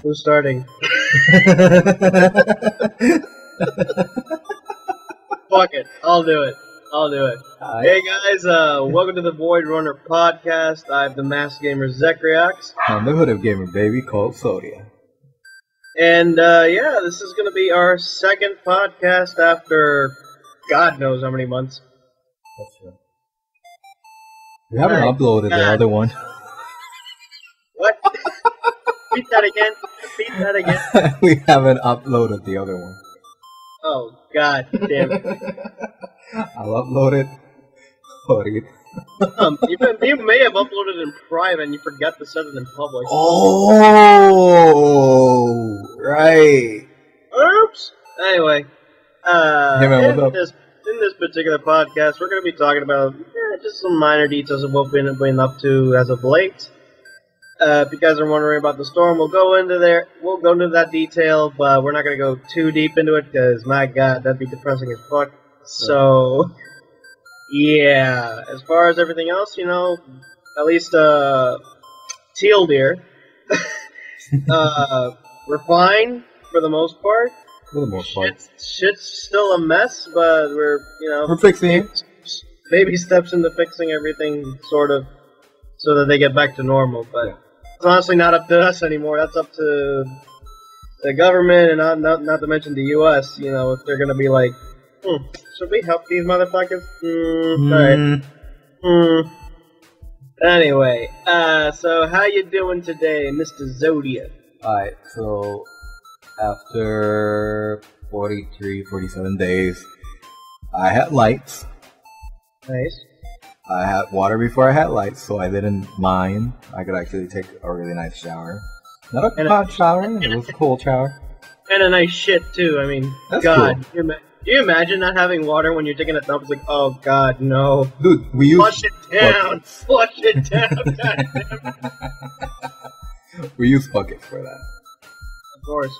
Who's starting? Fuck it. I'll do it. Hi. Hey guys, welcome to the VoidRunner Podcast. I'm the Masked Gamer Zekriax. I'm the Hoodie gamer baby called Sodia. And yeah, this is going to be our second podcast after God knows how many months. That's true. We haven't uploaded the other one. What? Repeat that again. We haven't uploaded the other one. Oh, God damn it. I'll upload it. Hoodie. You may have uploaded it in private and you forgot to set it in public. Oh, right. Oops. Anyway, Hey man, what's up? in this particular podcast, we're going to be talking about just some minor details of what we've been up to as of late. If you guys are wondering about the storm, we'll go into that detail, but we're not going to go too deep into it because, my God, that'd be depressing as fuck. So, yeah, as far as everything else, at least teal deer, we're fine for the most part. For the most part. Shit's still a mess, but we're fixing it. Baby steps into fixing everything, sort of, so that they get back to normal. But it's honestly not up to us anymore. That's up to the government, and not to mention the U.S. If they're gonna be like, should we help these motherfuckers? Alright. Anyway, so how you doing today, Mr. Zodiac? Alright, so after 47 days, I had lights. Nice. I had water before I had lights, so I didn't mind. I could actually take a really nice shower. Not a hot shower, it was a cold shower. And a nice shit, too. I mean, That's God. cool. Can you imagine not having water when you're taking a dump? It's like, oh, God, no. Dude, we use Flush it down. Flush it down. God damn it. we use buckets for that. Of course.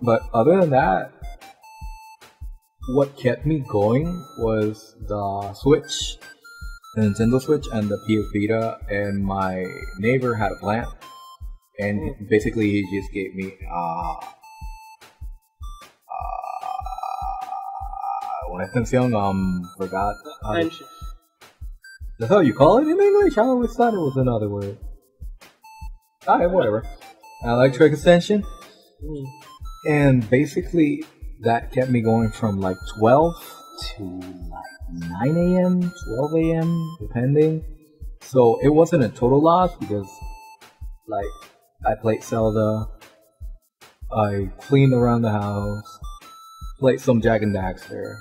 But other than that, what kept me going was the Switch, the Nintendo Switch, and the PS Vita. And my neighbor had a plant, and basically he just gave me una extensión. Forgot. That's how you call it in English? I always thought it was another word. Alright, whatever. Electric extension. And basically, that kept me going from like 12 to like 9 a.m., 12 a.m., depending. So it wasn't a total loss because, like, I played Zelda, I cleaned around the house, played some Jack and Daxter,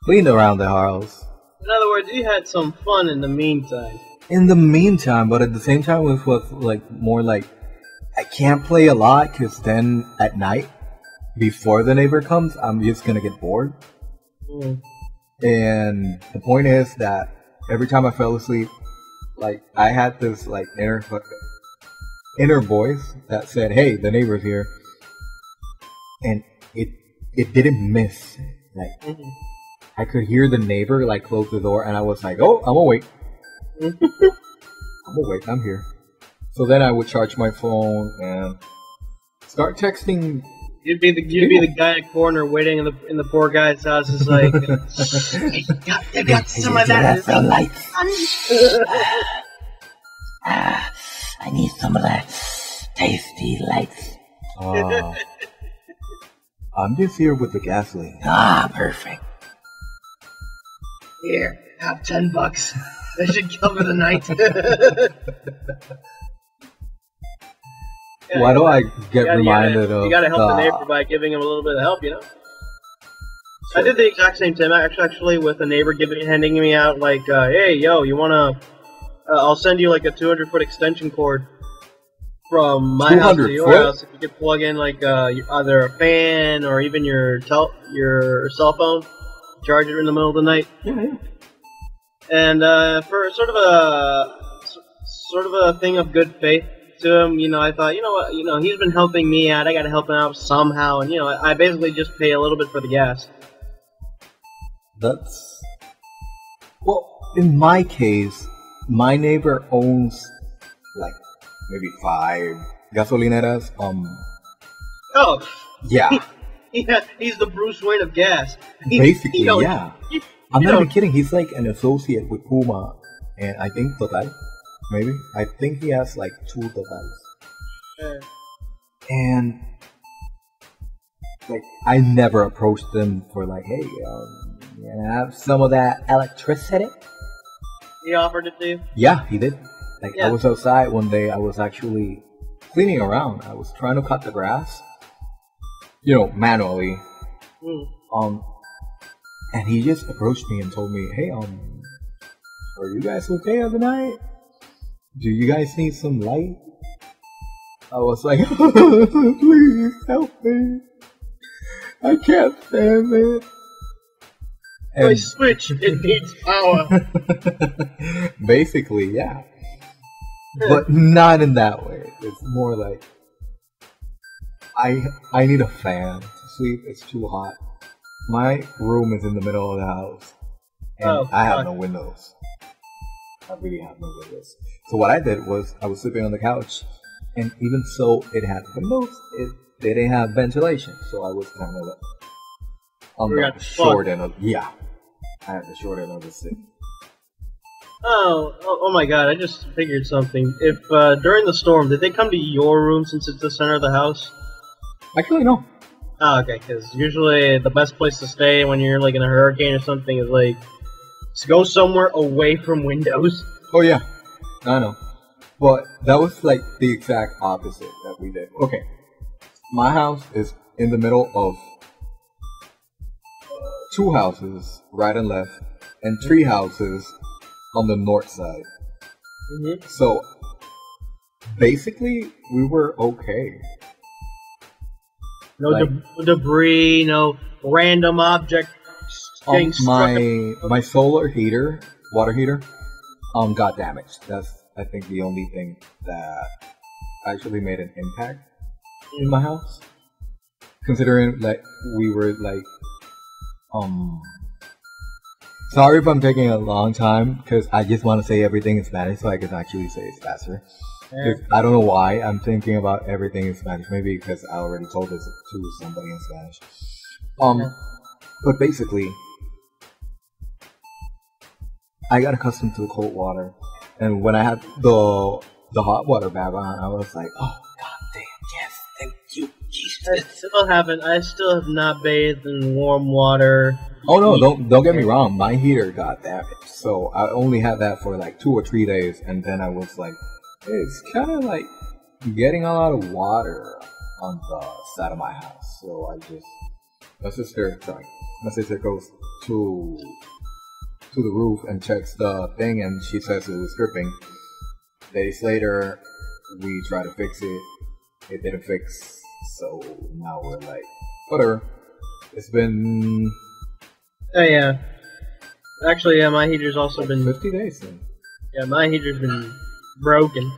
cleaned around the house. In other words, you had some fun in the meantime. In the meantime, but at the same time, it was like more like I can't play a lot because then at night, before the neighbor comes, I'm just gonna get bored. And the point is that every time I fell asleep, like I had this like inner voice that said, "Hey, the neighbor's here," and it didn't miss. Like I could hear the neighbor like close the door, and I was like, "Oh, I'm awake. I'm awake. I'm here." So then I would charge my phone and start texting. You'd be the guy in the corner waiting in the poor guy's house. Is like, they got some of that. Lights. I need some of that tasty lights. I'm just here with the gasoline. Perfect. Here, have $10. That should cover the night. Why do I get reminded of? You gotta help the neighbor by giving him a little bit of help, Sure. I did the exact same thing. Actually, with a neighbor handing me out like, "Hey, yo, you wanna? I'll send you like a 200-foot extension cord from my house to your house. If you could plug in like either a fan or even your cell phone, charge it in the middle of the night." Yeah. And for sort of a thing of good faith to him, I thought, he's been helping me out. I got to help him out somehow, and I basically just pay a little bit for the gas. That's in my case, my neighbor owns like maybe 5 gasolineras. Oh, Yeah, yeah, he's the Bruce Wayne of gas. basically, You know, yeah. you- I'm you not know, even kidding. He's like an associate with Puma, and I think Total, maybe. I think he has like 2 Totals. uh, And like, I never approached them for like, hey, can I have some of that electricity? he offered it to you. Yeah, he did. Like, I Yeah. was outside one day. I was actually cleaning around. I was trying to cut the grass, manually. Mm. And he just approached me and told me, hey, are you guys okay of the night? Do you guys need some light? I was like, please help me. I can't stand it. My switch, it needs power. Basically, yeah. But not in that way. It's more like, I need a fan to sleep. It's too hot. My room is in the middle of the house, and I have no windows. I really have no windows. So what I did was I was sleeping on the couch, and even so it had windows, they didn't have ventilation. So I was kind of on the short end of I had the short end of the stick. Oh my god, I just figured something. If during the storm, did they come to your room since it's the center of the house? Actually, no. Oh, okay, because usually the best place to stay when you're like in a hurricane or something is like to go somewhere away from windows. Oh yeah, I know. But that was like the exact opposite that we did. Okay, my house is in the middle of 2 houses, right and left, and 3 houses on the north side. Mm-hmm. So basically, we were okay. No Like- debris, no random object. Getting struck. My solar heater, water heater, got damaged. That's I think the only thing that actually made an impact in my house. Considering like we were like, sorry if I'm taking a long time because I just want to say everything in Spanish so I can actually say it faster. Yeah. I don't know why I'm thinking about everything in Spanish. Maybe because I already told this to somebody in Spanish. But basically, I got accustomed to the cold water, and when I had the hot water bag on, I was like, oh god damn, yes, thank you, Jesus. I still have not bathed in warm water. Oh no, don't get me wrong, my heater got damaged, so I only had that for like 2 or 3 days, and then I was like, hey, it's kind of like getting a lot of water on the side of my house, so my sister goes to the roof and checks the thing, and she says it was dripping. Days later, we try to fix it. It didn't fix, so now we're like, whatever. It's been... Oh yeah. Actually, yeah, my heater's also been... 50 days then. Yeah, my heater's been broken.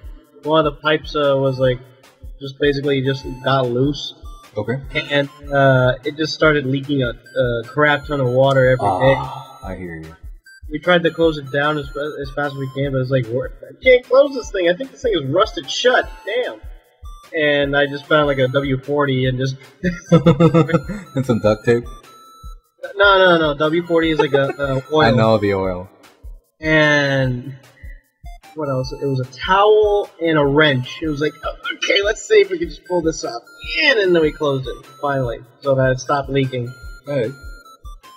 One of the pipes was like, just basically just got loose. Okay. And it just started leaking a crap ton of water every day. I hear you. We tried to close it down as fast as we can, but it's like, I can't close this thing. I think this thing is rusted shut. Damn. And I just found like a W40 and just... And some duct tape. No. W40 is like a oil. I know the oil. And what else? It was a towel and a wrench. It was like, oh, okay, let's see if we can just pull this up. And then we closed it, finally, so that it stopped leaking. Hey.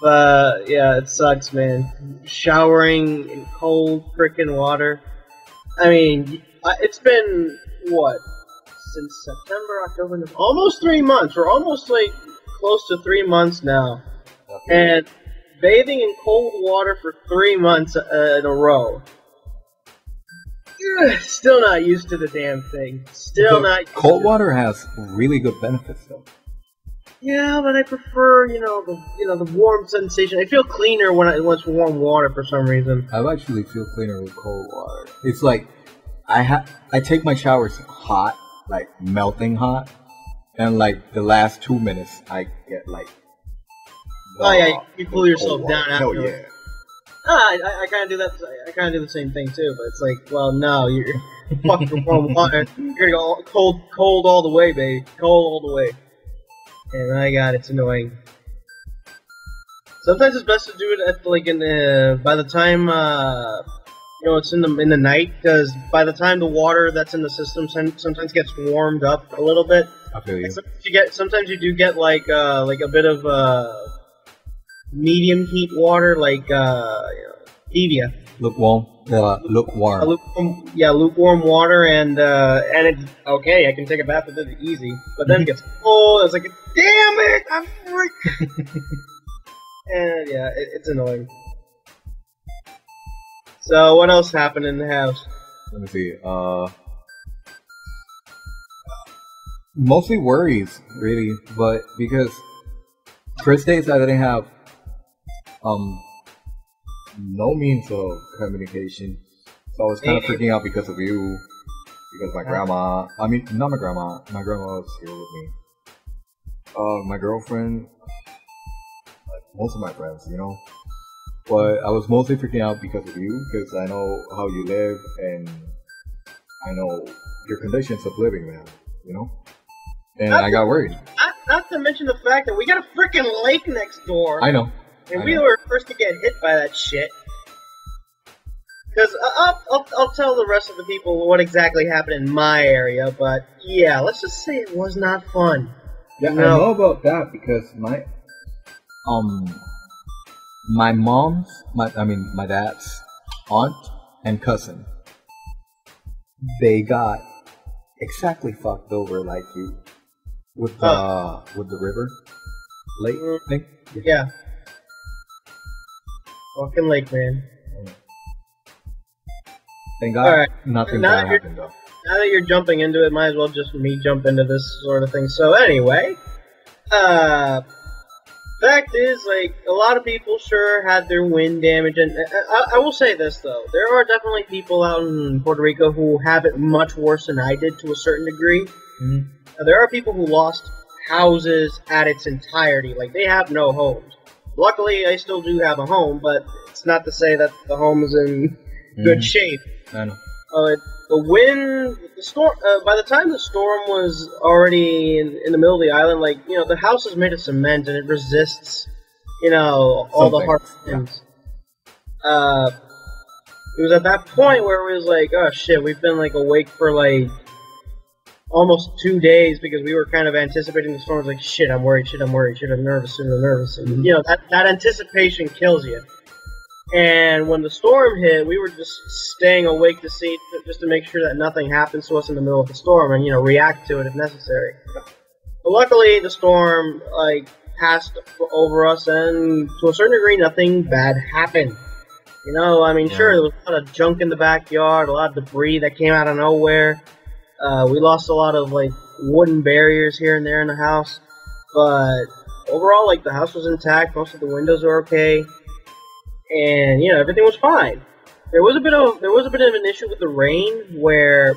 But, yeah, it sucks, man. Showering in cold frickin' water. I mean, it's been, what? Since September, October, November, almost 3 months. We're almost, like, close to 3 months now. And bathing in cold water for 3 months in a row. Still not used to the damn thing. Still not used Cold to water has really good benefits, though. Yeah, but I prefer, the warm sensation. I feel cleaner when it's warm water for some reason. I actually feel cleaner with cold water. It's like I take my showers hot, like melting hot, and like the last 2 minutes I get like. You cool yourself down after. Hell yeah. I kind of do that. I kind of do the same thing too, but it's like, well, no, fuck your warm water. You're gonna go cold all the way, baby. Cold all the way. And my god, it's annoying. Sometimes it's best to do it at by the time it's in the night, because by the time the water that's in the system sometimes gets warmed up a little bit. I feel you. Sometimes you do get like a bit of medium heat water, like stevia. Lukewarm. Lukewarm. Lukewarm water, and it's okay. I can take a bath with it easy, but then it gets cold. It's like, damn it, I'm freaking. And yeah, it's annoying. So what else happened in the house? Let me see. Mostly worries, really, but because first days I didn't have no means of communication, so I was kind of freaking out because of you, because my grandma. I mean, not my grandma. My grandma was here with me. My girlfriend, like most of my friends, But I was mostly freaking out because of you, because I know how you live and I know your conditions of living there, And I got worried. Not to mention the fact that we got a freaking lake next door. I know. And we were first to get hit by that shit. Because I'll tell the rest of the people what exactly happened in my area, but yeah, let's just say it was not fun. Yeah, I know about that because my dad's aunt and cousin, they got exactly fucked over like you with the river lake thing. Yeah. Fucking lake, man. Thank God nothing bad happened though. Now that you're jumping into it, might as well just me jump into this sort of thing. So anyway, fact is, a lot of people sure had their wind damage, and I will say this though, there are definitely people out in Puerto Rico who have it much worse than I did to a certain degree. Mm-hmm. There are people who lost houses at its entirety, like they have no homes. Luckily, I still do have a home, but it's not to say that the home is in good shape. I know. The wind, the storm. By the time the storm was already in the middle of the island, the house is made of cement and it resists, all the hard winds. Yeah. It was at that point where it was like, oh shit, we've been awake for almost 2 days because we were kind of anticipating the storm. Like, shit, I'm worried, I'm nervous, and that anticipation kills you. And when the storm hit, we were just staying awake just to make sure that nothing happens to us in the middle of the storm and, react to it if necessary. But luckily, the storm, passed over us, and to a certain degree, nothing bad happened. Sure, there was a lot of junk in the backyard, a lot of debris that came out of nowhere. We lost a lot of, wooden barriers here and there in the house. But overall, the house was intact, most of the windows were okay. And everything was fine. There was a bit of an issue with the rain where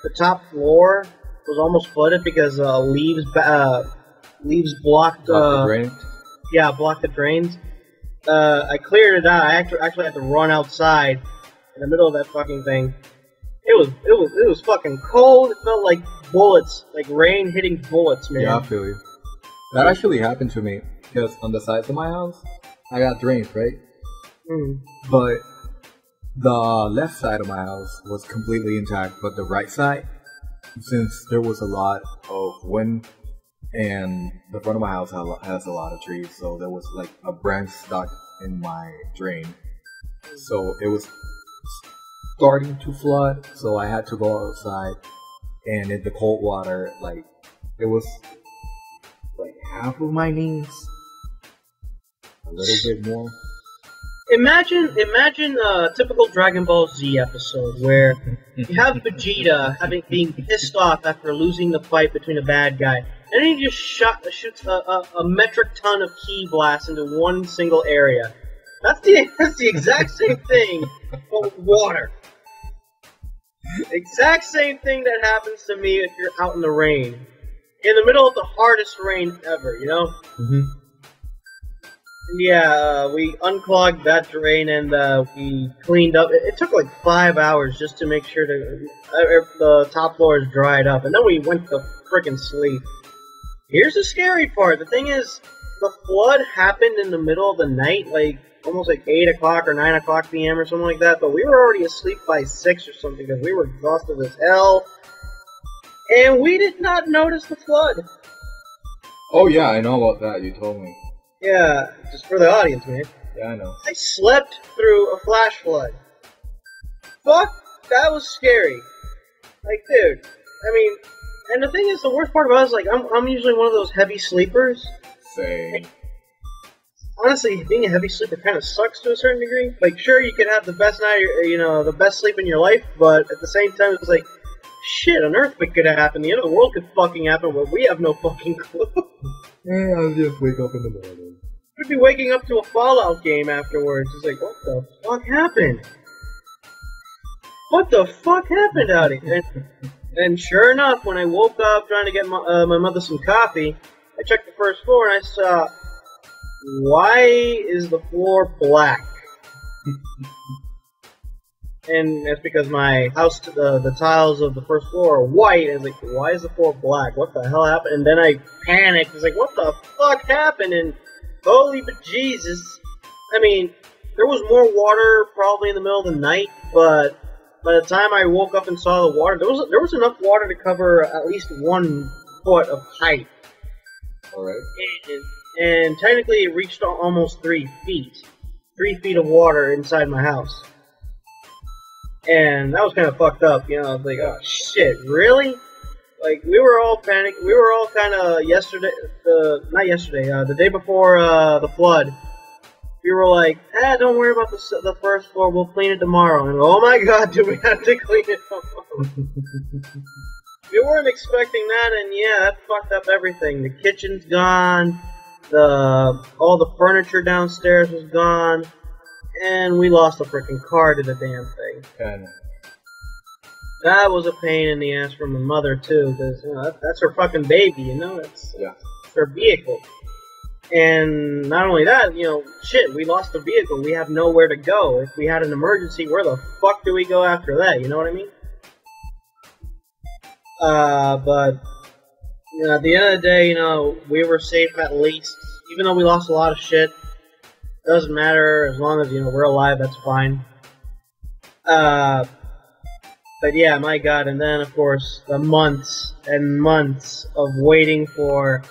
the top floor was almost flooded because leaves blocked the drains. Yeah, blocked the drains. I cleared it out. I actually had to run outside in the middle of that fucking thing. It was fucking cold. It felt like bullets, like rain hitting bullets, man. Yeah, I feel you. That actually happened to me because on the sides of my house, I got drains, right? But the left side of my house was completely intact, but the right side, since there was a lot of wind and the front of my house has a lot of trees, so there was a branch stuck in my drain. So it was starting to flood, so I had to go outside, and in the cold water, it was half of my knees, a little bit more. Imagine a typical Dragon Ball Z episode where you have Vegeta being pissed off after losing the fight between a bad guy, and then he just shoots a metric ton of ki blasts into one single area. That's the exact same thing, but with water. Exact same thing that happens to me if you're out in the rain, in the middle of the hardest rain ever. Mm-hmm. Yeah, we unclogged that drain and we cleaned up. It took like 5 hours just to make sure the top floor is dried up, and then we went to frickin' sleep. Here's the scary part. The thing is, the flood happened in the middle of the night, like almost like 8 o'clock or 9 o'clock p.m. or something like that, but we were already asleep by 6 or something because we were exhausted as hell, and we did not notice the flood. Oh yeah, I know about that. You told me. Yeah, just for the audience, man. Yeah, I know. I slept through a flash flood. Fuck, that was scary. Like, dude, I mean, and the thing is, the worst part about it is, like, I'm usually one of those heavy sleepers. Same. Honestly, being a heavy sleeper kind of sucks to a certain degree. Like, sure, you could have the best night, the best sleep in your life, but at the same time, it's like, shit, an earthquake could happen. The end of the world could fucking happen, but we have no fucking clue. Yeah, I'll just wake up in the morning. We'd be waking up to a Fallout game afterwards. It's like, what the fuck happened? What the fuck happened out here? And sure enough, when I woke up trying to get my mother some coffee, I checked the first floor and I saw, why is the floor black? And that's because my house, the tiles of the first floor are white. And it's like, why is the floor black? What the hell happened? And then I panicked. It's like, what the fuck happened? And holy bejesus. I mean, there was more water probably in the middle of the night, but by the time I woke up and saw the water, there was enough water to cover at least 1 foot of height. Alright. And technically it reached almost 3 feet. 3 feet of water inside my house. And that was kind of fucked up, I was like, oh shit, really? Like, we were all panicked. We were all kind of the day before the flood. We were like, don't worry about the first floor, we'll clean it tomorrow. And oh my god, do we have to clean it tomorrow? We weren't expecting that, and yeah, that fucked up everything. The kitchen's gone, all the furniture downstairs was gone, and we lost a freaking car to the damn thing. Kinda. That was a pain in the ass for my mother too, because that's her fucking baby, it's her vehicle. And not only that, shit, we lost the vehicle. We have nowhere to go. If we had an emergency, where the fuck do we go after that? You know what I mean? But at the end of the day, we were safe at least. Even though we lost a lot of shit, doesn't matter as long as we're alive. That's fine. But yeah, my god, and then of course the months and months of waiting for,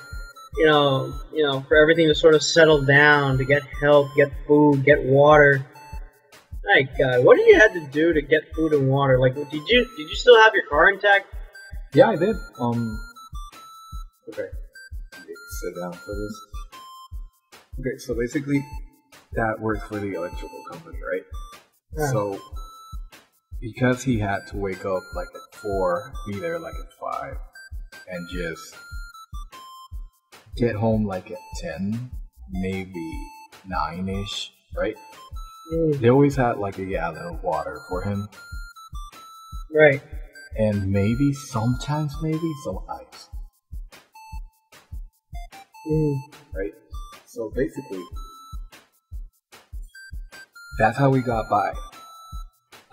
for everything to sort of settle down, to get help, get food, get water. My god, what did you have to do to get food and water? Like, did you still have your car intact? Yeah, I did. Okay. Sit down for this. Okay, so basically, Dad works for the electrical company, right? Yeah. So, because he had to wake up like at 4, be there like at 5, and just get home like at 10, maybe 9-ish, right? They always had like a gallon of water for him. Right. And maybe, sometimes maybe, some ice. Right? So basically, that's how we got by.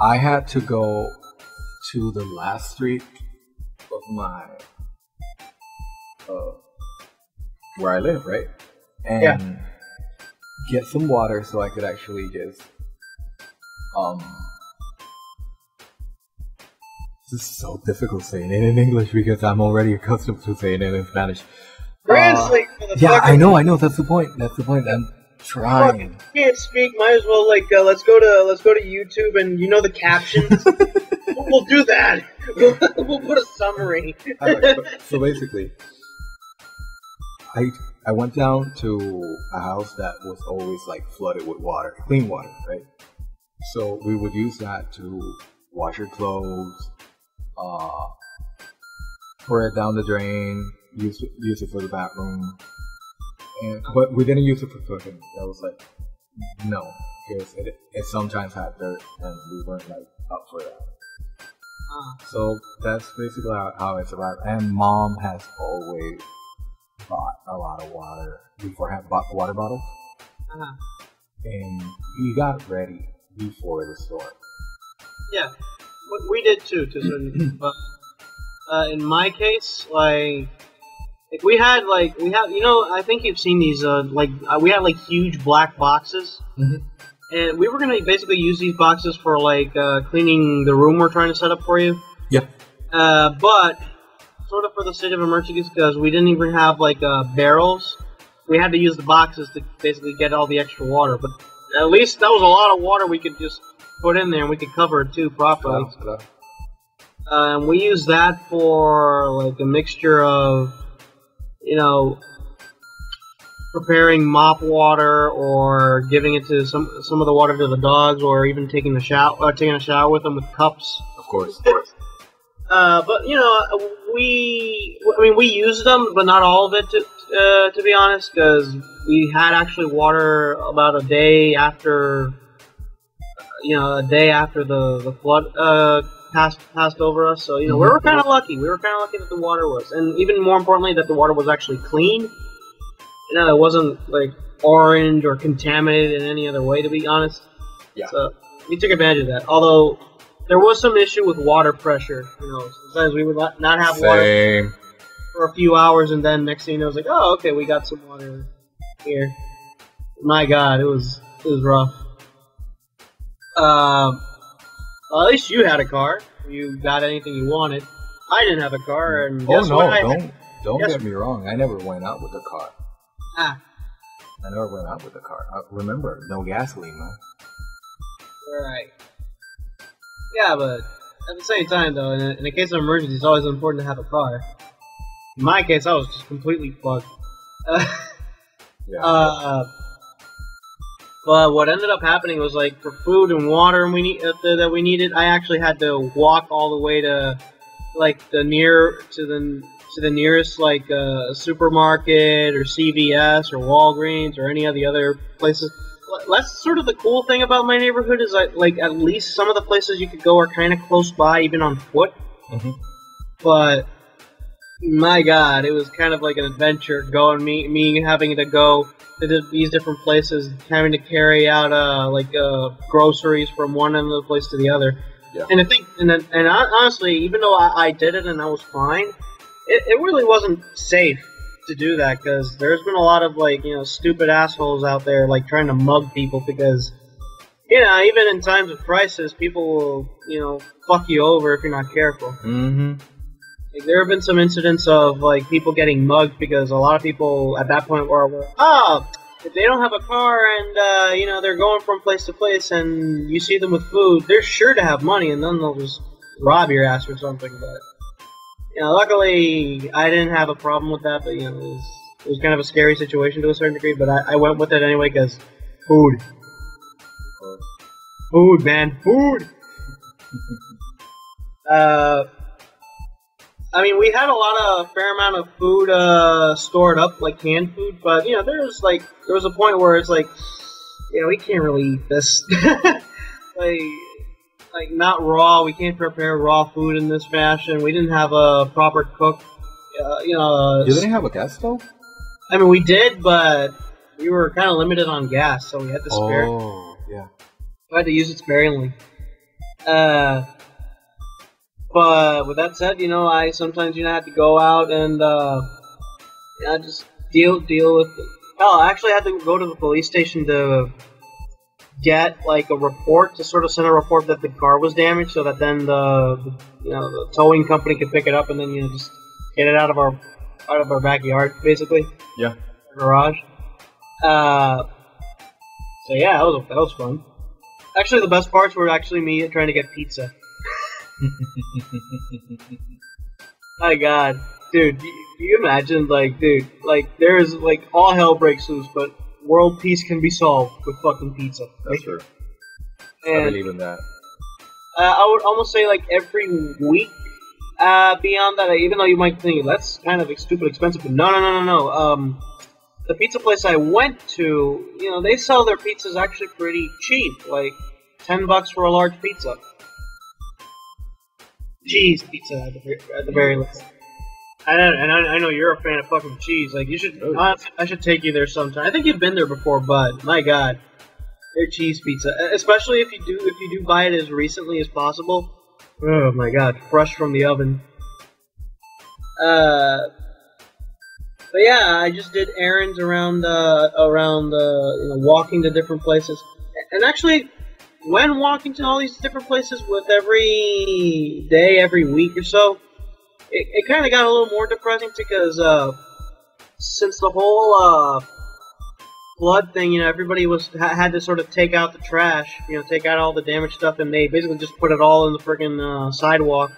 I had to go to the last street of my, where I live, right? And get some water so I could actually just, this is so difficult saying it in English because I'm already accustomed to saying it in Spanish. Translate for the yeah, I know, that's the point. I'm trying. Fuck, you can't speak, might as well let's go to YouTube and the captions. We'll do that. We'll put a summary. So basically, I went down to a house that was always like flooded with water, clean water, right? So we would use that to wash your clothes, pour it down the drain, use it for the bathroom, but we didn't use it for cooking. That was like, no, because it sometimes had dirt and we weren't like up for that. So that's basically how I survived. And Mom has always bought a lot of water beforehand. Bought water bottles. And you got ready before the storm. Yeah, we did too, to a certain. But in my case, like we had, you know, I think you've seen these, we had like huge black boxes, and we were gonna basically use these boxes for like cleaning the room we're trying to set up for you. Yep. But sort of for the state of emergency, because we didn't even have like barrels. We had to use the boxes to basically get all the extra water, but at least that was a lot of water we could just put in there, and we could cover it too properly. We used that for like a mixture of, you know, preparing mop water or giving it to some of the water to the dogs, or even taking a shower with them with cups. Of course. But you know, we used them, but not all of it to be honest, because we had actually water about a day after the flood passed over us. So, you know, we were kind of lucky. We were kind of lucky that the water was, and even more importantly, that the water was actually clean. You know, it wasn't like orange or contaminated in any other way, to be honest. Yeah. So we took advantage of that. Although there was some issue with water pressure. You know, sometimes we would not have water for a few hours, and then next thing you know, it was like, oh, okay, we got some water here. My God, it was rough. Well, at least you had a car. You got anything you wanted. I didn't have a car, and don't get me wrong. I never went out with a car. I never went out with a car. Remember, no gasoline, man. Right. Yeah, but at the same time, though, in a case of emergency, it's always important to have a car. In my case, I was just completely fucked. But what ended up happening was, like, for food and water that we needed, I actually had to walk all the way to, like, the nearest, like, supermarket or CVS or Walgreens or any of the other places. That's sort of the cool thing about my neighborhood is, like, at least some of the places you could go are kind of close by, even on foot. But my God, it was kind of like an adventure going, me having to go to these different places, having to carry out groceries from one end of the place to the other. Yeah. And I think, honestly, even though I did it and I was fine, it really wasn't safe to do that, because there's been a lot of, like, you know, stupid assholes out there, like, trying to mug people, because, you know, even in times of crisis, people will, you know, fuck you over if you're not careful. Like, there have been some incidents of, like, people getting mugged because a lot of people at that point were, if they don't have a car and, you know, they're going from place to place and you see them with food, they're sure to have money, and then they'll just rob your ass or something. But, you know, luckily I didn't have a problem with that, but, you know, it was kind of a scary situation to a certain degree, but I went with it anyway because food. Food, man. Food! I mean, we had a fair amount of food stored up, like canned food, but, you know, there was a point where it's like, you know, we can't really eat this. like not raw. We can't prepare raw food in this fashion. We didn't have a proper cook. You know. Do they have a gas stove? I mean, we did, but we were kind of limited on gas, so we had to spare. Oh, yeah. We had to use it sparingly. But with that said, you know, I sometimes, you know, had to go out and just deal with it. Oh, I actually had to go to the police station to get, like, a report, to sort of send a report that the car was damaged, so that then the towing company could pick it up and then, you know, just get it out of our backyard, basically. Yeah. Garage. So yeah, that was fun. Actually, the best parts were actually me trying to get pizza. My God, dude, do you imagine, like, there's, like, all hell breaks loose, but world peace can be solved with fucking pizza. That's true. And I believe in that. I would almost say, like, every week, beyond that, even though you might think that's kind of stupid expensive, but no. The pizza place I went to, you know, they sell their pizzas actually pretty cheap, like $10 for a large pizza. Cheese pizza at the very least. I know you're a fan of fucking cheese. Like, you should. I should take you there sometime. I think you've been there before, bud. My God, their cheese pizza, especially if you do buy it as recently as possible. Oh my God, fresh from the oven. But yeah, I just did errands around walking to different places, and actually, when walking to all these different places with every day, every week or so. It kind of got a little more depressing because since the whole flood thing, everybody had to sort of take out the trash, take out all the damaged stuff, and they basically just put it all in the friggin' sidewalk.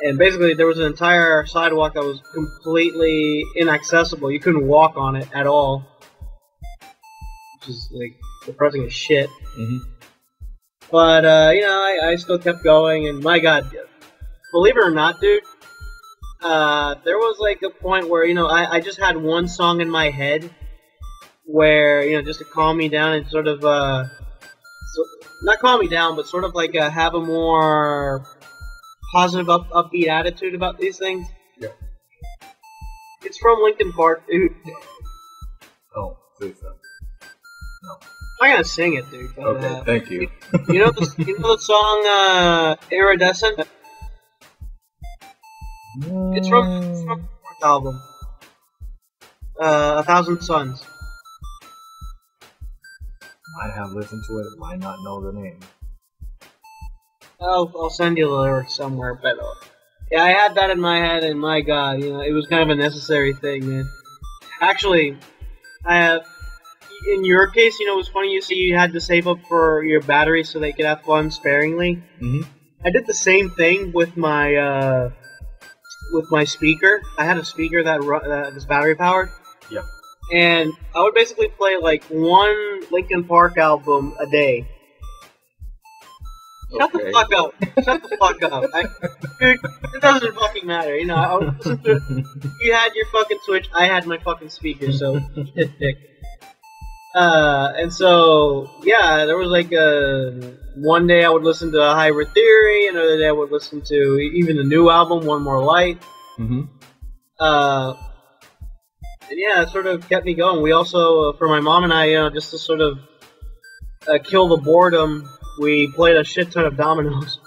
And basically, there was an entire sidewalk that was completely inaccessible. You couldn't walk on it at all, which is like depressing as shit. Mm-hmm. But I still kept going, and my God. Believe it or not, dude, there was like a point where, I just had one song in my head where, just to calm me down and sort of, not calm me down, but sort of like have a more positive, upbeat attitude about these things. Yeah. It's from Linkin Park, dude. Oh, please don't. No. I'm gonna sing it, dude. But, okay, thank you. You know the song, Iridescent? It's from the fourth album, 1,000 Suns. I have listened to it, might not know the name. I'll send you the lyrics somewhere, but yeah, I had that in my head, and my God, it was kind of a necessary thing, man. Actually, in your case, it was funny. You had to save up for your batteries so they could have fun sparingly. Mm-hmm. I did the same thing with my speaker. I had a speaker that is battery powered. Yeah. And I would basically play like one Linkin Park album a day. Shut the fuck up. Shut the fuck up. Dude, it doesn't fucking matter. I would listen to, you had your fucking Switch, I had my fucking speaker, so shit dick. And so, yeah, there was like one day I would listen to Hybrid Theory, another day I would listen to even the new album, One More Light. Mm-hmm. And yeah, it sort of kept me going. We also, for my mom and I, just to sort of kill the boredom, we played a shit ton of dominoes.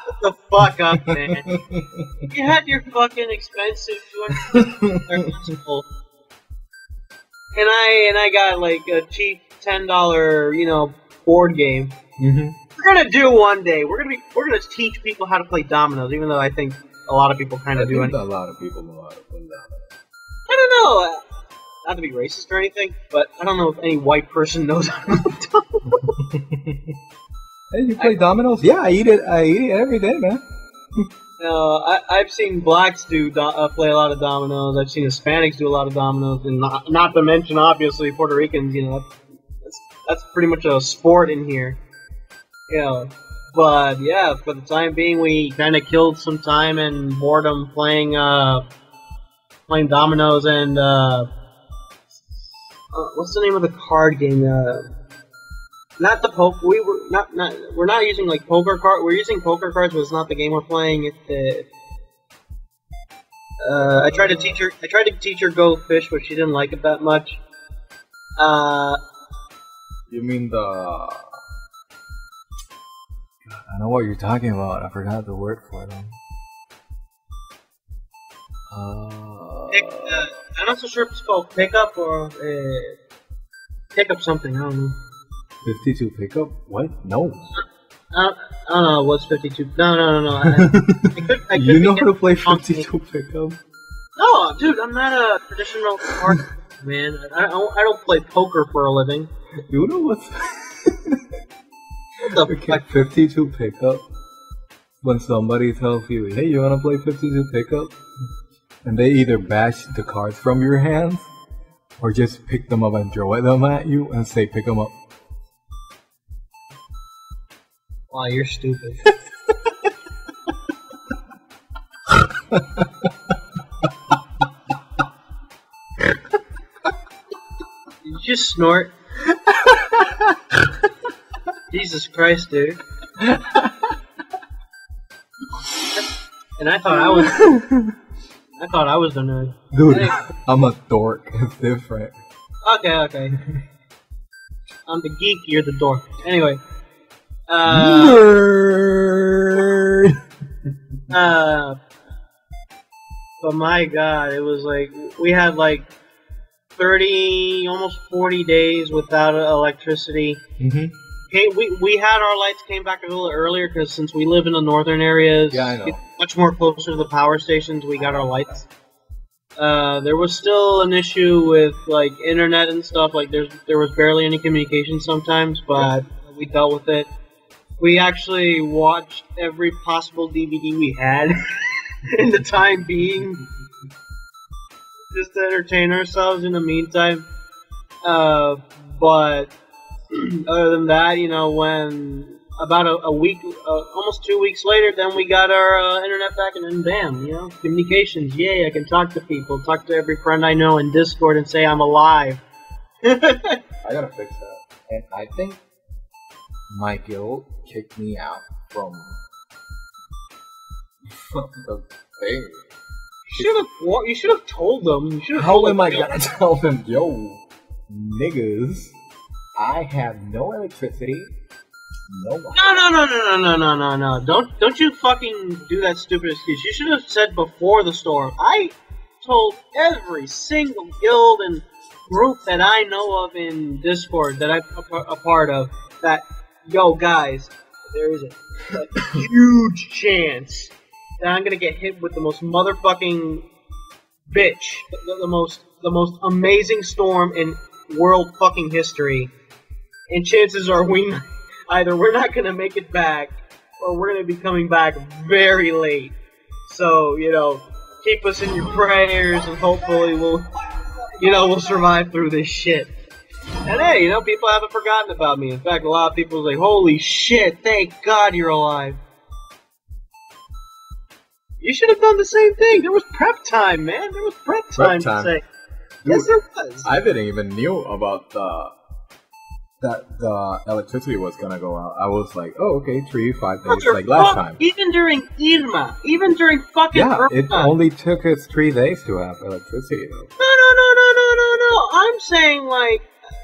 Shut the fuck up, man. You had your fucking expensive $200 and I got like a cheap $10, board game. Mm-hmm. We're gonna do one day. We're gonna teach people how to play dominoes, even though I think a lot of people kind of do. A lot of people know how to play dominoes. I don't know. Not to be racist or anything, but I don't know if any white person knows how to play dominoes. Hey, you play dominoes? Yeah, I eat it every day, man. I've seen blacks play a lot of dominoes. I've seen Hispanics do a lot of dominoes, and not to mention, obviously, Puerto Ricans. That's pretty much a sport in here. But yeah, for the time being, we kind of killed some time and boredom playing dominoes and what's the name of the card game? Not the poker. We're not using like poker card. We're using poker cards, but it's not the game we're playing. I tried to teach her Go Fish, but she didn't like it that much. You mean the? I know what you're talking about. I forgot the word for it. I'm not so sure if it's called pickup or pickup something. I don't know. 52 pickup? What? No. I don't know what's 52. No. I could you know how to play 52 pickup? No, dude, I'm not a traditional card man. I don't play poker for a living. You know what's... What the fuck? 52 pickup? When somebody tells you, hey, you wanna play 52 pickup? And they either bash the cards from your hands, or just pick them up and throw them at you and say, pick them up. Wow, you're stupid. Did you just snort? Jesus Christ, dude. And I thought I was the nerd. Dude, I'm a dork. It's different. Okay. I'm the geek, you're the dork. Anyway. Nerd! But my god, it was like, we had like 30, almost 40 days without electricity. Mm-hmm. We had our lights came back a little earlier because since we live in the northern areas, yeah, I know. Much more closer to the power stations, we got our lights. There was still an issue with like internet and stuff. Like there was barely any communication sometimes, but we dealt with it. We actually watched every possible DVD we had in the time being, just to entertain ourselves in the meantime. But other than that, you know, when about a week, almost 2 weeks later, then we got our internet back, and then bam, you know, communications. Yay! I can talk to people, talk to every friend I know in Discord, and say I'm alive. I gotta fix that. And I think my guild kicked me out from the thing. You should have told them. How am I gonna tell them, yo, niggas, I have no electricity. No. Don't you fucking do that stupid excuse. You should have said before the storm. I told every single guild and group that I know of in Discord that I'm a part of that, yo guys, there is a huge chance that I'm gonna get hit with the most motherfucking bitch, the most amazing storm in world fucking history, and chances are either we're not gonna make it back, or we're gonna be coming back very late. So, you know, keep us in your prayers, and hopefully we'll survive through this shit. And hey, you know, people haven't forgotten about me. In fact, a lot of people are like, holy shit, thank God you're alive. You should have done the same thing. There was prep time, man. There was prep time. To say. Dude, yes, there was. I didn't even knew about that the electricity was gonna go out. I was like, oh, okay, 3-5 days, like last time. Even during Irma, even during fucking Irma. It only took us 3 days to have electricity, though. No. I'm saying, like,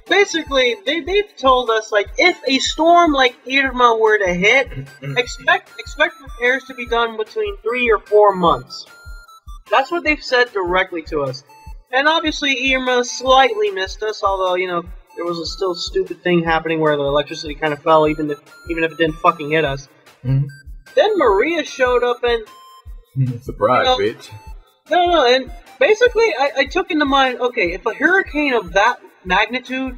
basically, they've told us, like, if a storm like Irma were to hit, expect repairs to be done between 3 or 4 months. That's what they've said directly to us. And obviously, Irma slightly missed us, although, you know, there was a still stupid thing happening where the electricity kind of fell, even if it didn't fucking hit us. Mm-hmm. Then Maria showed up and... Surprise, you know, bitch. No, and basically I took into mind, okay, if a hurricane of that magnitude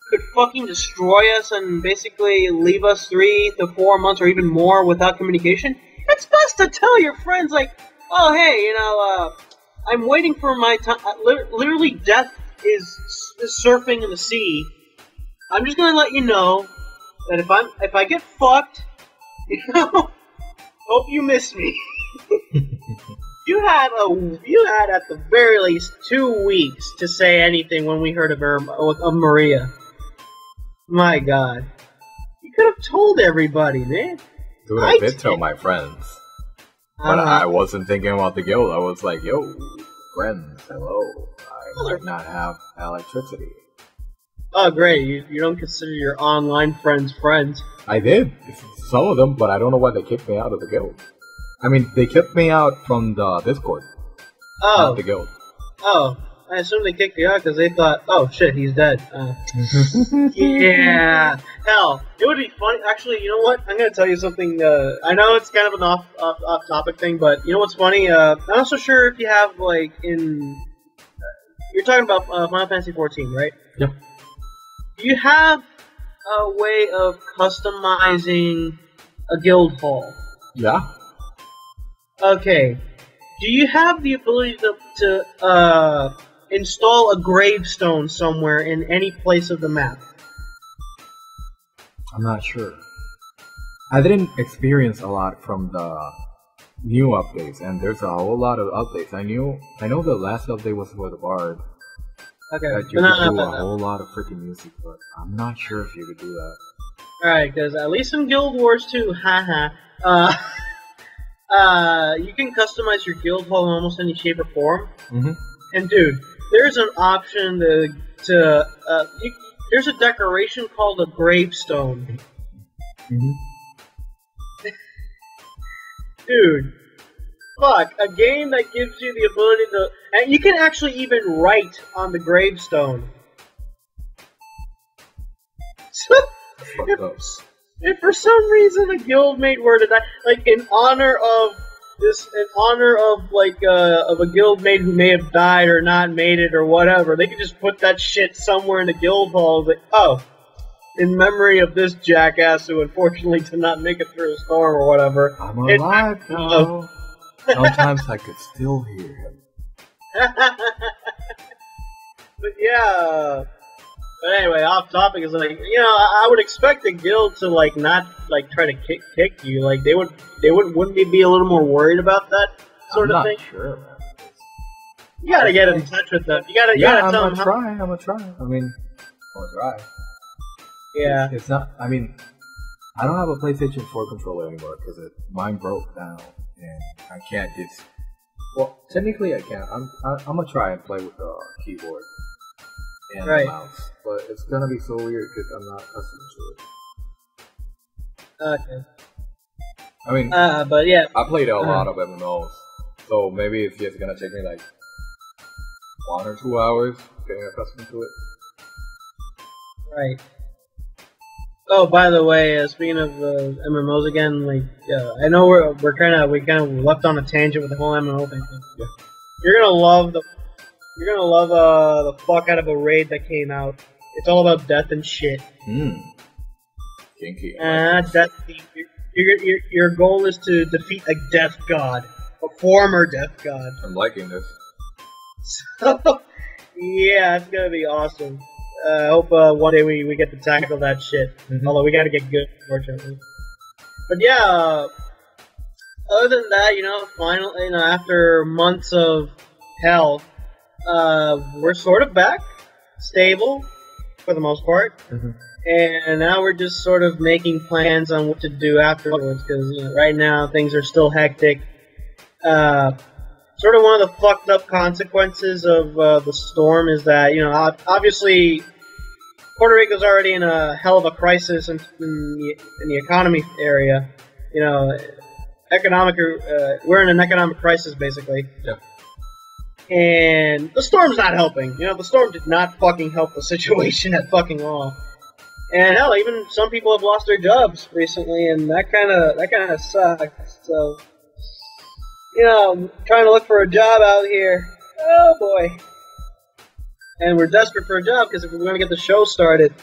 could fucking destroy us and basically leave us 3 to 4 months or even more without communication, it's best to tell your friends, like, oh, hey, you know, I'm waiting for my time. Literally, death is surfing in the sea. I'm just gonna let you know that if I get fucked, you know, hope you miss me. You had at the very least 2 weeks to say anything when we heard of Maria. My God, you could have told everybody, man. Dude, I did tell my friends, but I wasn't thinking about the guild. I was like, yo, friends, hello. I might not have electricity. Oh, great. You don't consider your online friends friends. I did. Some of them, but I don't know why they kicked me out of the guild. I mean, they kicked me out from the Discord. Oh. Not the guild. Oh. I assume they kicked you out because they thought, oh shit, he's dead. Yeah. Hell, it would be funny. Actually, you know what? I'm going to tell you something. I know it's kind of an off-topic thing, but you know what's funny? I'm not so sure if you have, like, you're talking about Final Fantasy 14, right? Yep. Do you have a way of customizing a guild hall? Yeah. Okay. Do you have the ability to install a gravestone somewhere in any place of the map? I'm not sure. I didn't experience a lot from the new updates, and there's a whole lot of updates. I know the last update was for the Bard. Okay. That you could do a whole lot of freaking music, but I'm not sure if you could do that. Alright, because at least in Guild Wars 2, haha, you can customize your guild hall in almost any shape or form. Mm-hmm. And dude, there's an option there's a decoration called a gravestone. Mm-hmm. Dude, fuck, a game that gives you the ability to... And you can actually even write on the gravestone. So, if for some reason a guildmate were to die, like in honor of a guildmate who may have died or not made it or whatever, they could just put that shit somewhere in the guild hall. Like, oh, in memory of this jackass who unfortunately did not make it through a storm or whatever. I'm alive now. Sometimes I could still hear him. But yeah. But anyway, off topic is like, you know, I would expect the guild to like not like try to kick you. Like wouldn't they be a little more worried about that sort of thing? I'm not sure, man. You gotta get in touch with them. You gotta tell them. I'm gonna try. I mean, I'm gonna try. Yeah. It's not. I mean, I don't have a PlayStation 4 controller anymore because mine broke down and I can't get. Well, technically I can. I'm gonna try and play with the keyboard and the mouse, but it's gonna be so weird because I'm not accustomed to it. Okay. I mean, but yeah, I played a lot of MMOs, so maybe it's just gonna take me like 1 or 2 hours getting accustomed to it. Right. Oh, by the way, speaking of MMOs again, like I know we kind of left on a tangent with the whole MMO thing. Yeah. You're gonna love the fuck out of a raid that came out. It's all about death and shit. Kinky. Death. Your goal is to defeat a death god, a former death god. I'm liking this. So, yeah, it's gonna be awesome. I hope one day we get to tackle that shit. Mm-hmm. Although we gotta get good, fortunately. But yeah, other than that, finally, after months of hell, we're sort of back, stable, for the most part. Mm-hmm. And now we're just sort of making plans on what to do afterwards, because right now things are still hectic. Sort of one of the fucked up consequences of the storm is that, obviously Puerto Rico's already in a hell of a crisis in the economy area. We're in an economic crisis, basically. Yeah. And the storm's not helping. The storm did not fucking help the situation at fucking all. And hell, even some people have lost their jobs recently, and that kind of sucks. So, trying to look for a job out here. Oh boy. And we're desperate for a job because if we're going to get the show started,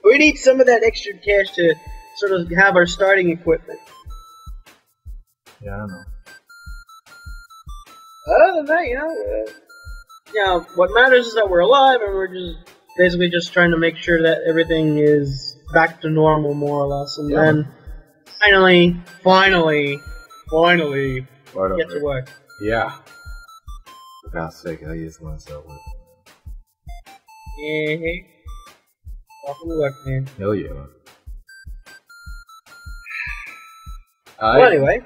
we need some of that extra cash to sort of have our starting equipment. Yeah, I don't know. Other than that, what matters is that we're alive, and we're just basically just trying to make sure that everything is back to normal, more or less, and then finally get to work. Yeah. For God's sake, I just want to start working. Yeah. Welcome to work, man. Hell yeah. Well, anyway.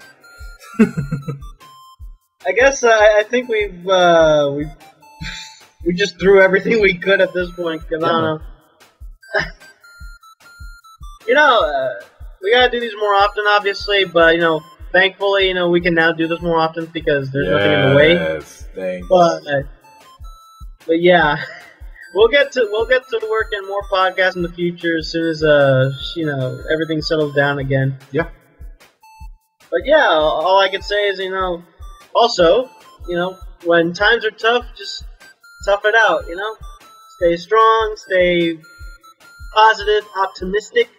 I guess I think we just threw everything we could at this point, because I don't know. We gotta do these more often, obviously, but thankfully, we can now do this more often because there's nothing in the way. Yes, thanks. But yeah, we'll get to working more podcasts in the future as soon as everything settles down again. Yeah. But yeah, all I can say is also when times are tough, just tough it out. Stay strong, stay positive, optimistic.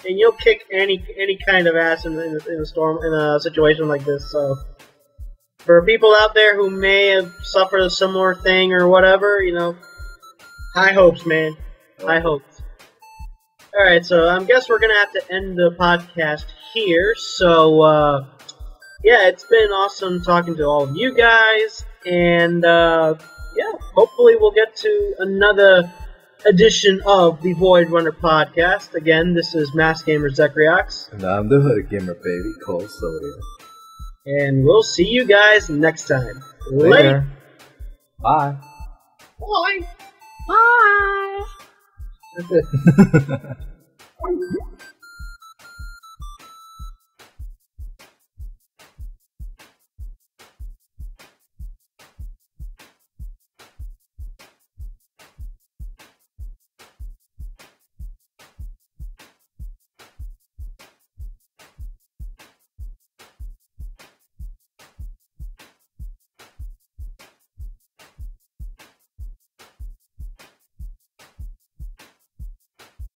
And you'll kick any kind of ass in a storm, in a situation like this. So, for people out there who may have suffered a similar thing or whatever, high hopes, man. High hopes. Alright, so I guess we're gonna have to end the podcast here. So, yeah, it's been awesome talking to all of you guys. And, yeah, hopefully we'll get to another edition of the VoidRunner Podcast. Again, this is Mass Gamer Zekriox. And I'm the Hoodie Gamer, baby, Cole Soda. And we'll see you guys next time. Later. Bye. Bye. Bye. That's it.